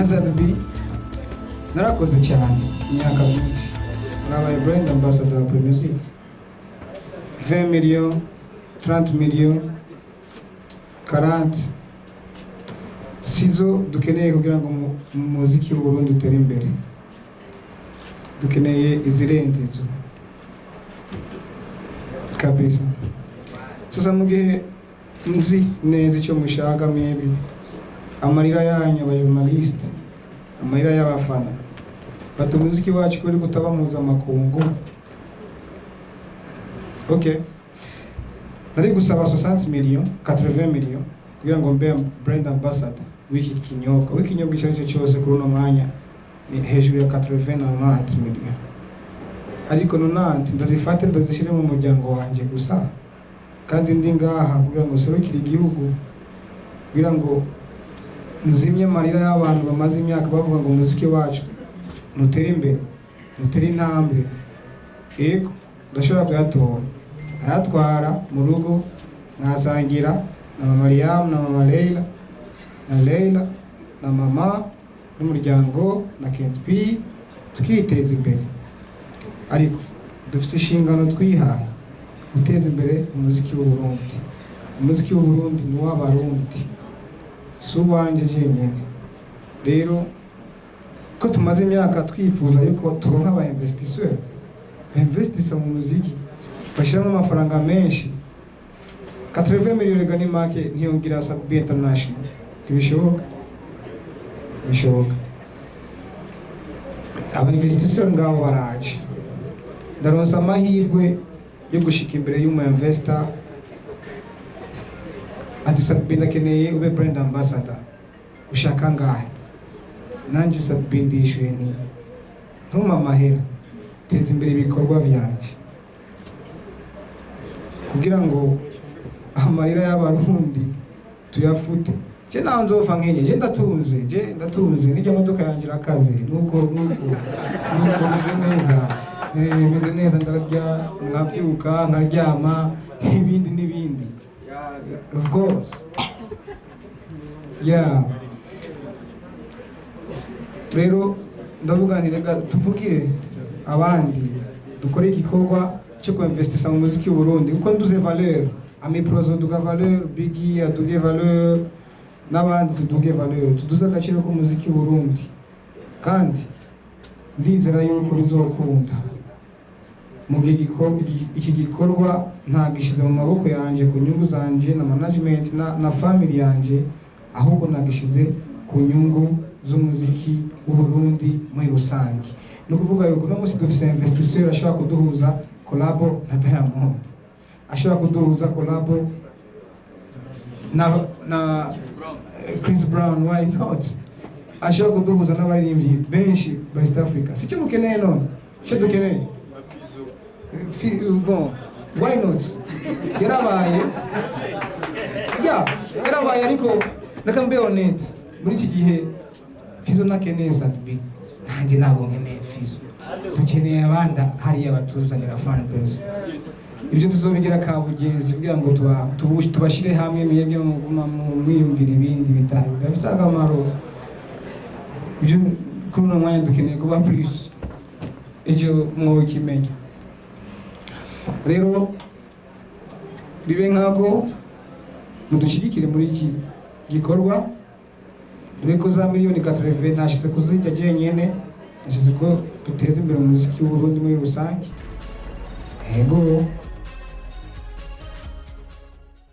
Zadbi narakoze cyane imyaka myinshi nabaye brand ambassador wa Music 20 millions 30 millions 40 sizo dukeneye kugira ngo muziki w'u Burundi utere imbere dukeneye izirenze izo kabisa sasa mugihe nzi neza icyo mushaka mwebwe amarira yanyu abajournaliste amarira y'abafana batumuziki wacu kuri gutabamuza makungu okay nari gusaba 60 millions 80 millions kugira ngo mbe brand ambassador w'iki kinyobwa icyo cyose kuri no mwanya ni hejuru ya 80 millions ariko nonanti ndazifate ndazishire mu muryango wanje gusa kandi ndi ngaha kugira ngo serukire igihugu kugira ngo nzimye marira y'abantu bamaze imyaka bavuga ngo umuziki wacu nutere imbere nutere intambwe ego ndashobora kuyatora ayatwara mu rugo nasangira na mama Mariam na mama Leila na mama n'umuryango na Kent P tukiteza imbere ariko dufite inshingano twihaye guteza imbere umuziki w'u Burundi umuziki w'u Burundi ni w'abarundi subanje jenyene rero ko tumaze imyaka twifuza yuko turonka aba investisseur investissa mu muziki bashiramo amafaranga menshi 80 millions gani make ntiyongira Sadbi International ibishoboka aba investisseur ngabo baraje ndaronsa amahirwe yo gushika imbere y'umu investor ati Sadbi ndakeneye ube brand ambassador ushaka ngahe nanje Sadbi ndishuye ni ntuma amahera teza imbere ibikorwa byanje kugira ngo amarira y'abarundi tuyafute je naho nzofa nkenye je ndatunze nijya modoka yanje irakaze nuko meze neza ndarya nkabyuka nkaryama n'ibindi of course yeah rero ndavuga nti reka tuvugire abandi dukore igikorwa cyo kuinvestisa mu muziki w'u Burundi uko nduze valeur ami prozo duga valeur bigi aduge valeur n'abandi tuduge valeur tuduze agaciro ko muziki w'u Burundi kandi ndizera yuko bizokunda mu gihe iki gikorwa ntagishize mu maboko yanje ku nyungu zanje na management na family yanje ahubwo nagishize ku nyungu z'umuziki w'u Burundi muri rusange no kuvuga yuko no musi dufise investisseur ashaka kuduhuza collabo na Diamond ashaka kuduhuza collabo na Chris Brown why not ashaka kuduhuza n'abaririmbyi benshi ba East Africa sicyo mukeneye none cyo dukeneye bon why not yarabaye ariko ndakambe honest muri iki gihe Fizo nakeneye Sadbi nanjye ntabwo nkeneye Fizo dukeneye abanda hariya batuzanira fan base ibyo tuzobigira kabugenzi kugira ngo tubashire hamwe mwebwe mu mwiyumvira ibindi bitari bifite akamaro ibyo kuri uno mwanya dukeneye kuba plus ejo mwo kimenya rero bibe nkako mudushigikire muri iki gikorwa dore ko za miliyoni 80 nashize kuzijya jenyene nashize ko duteze imbere umuziki w'u Burundi muri rusange ego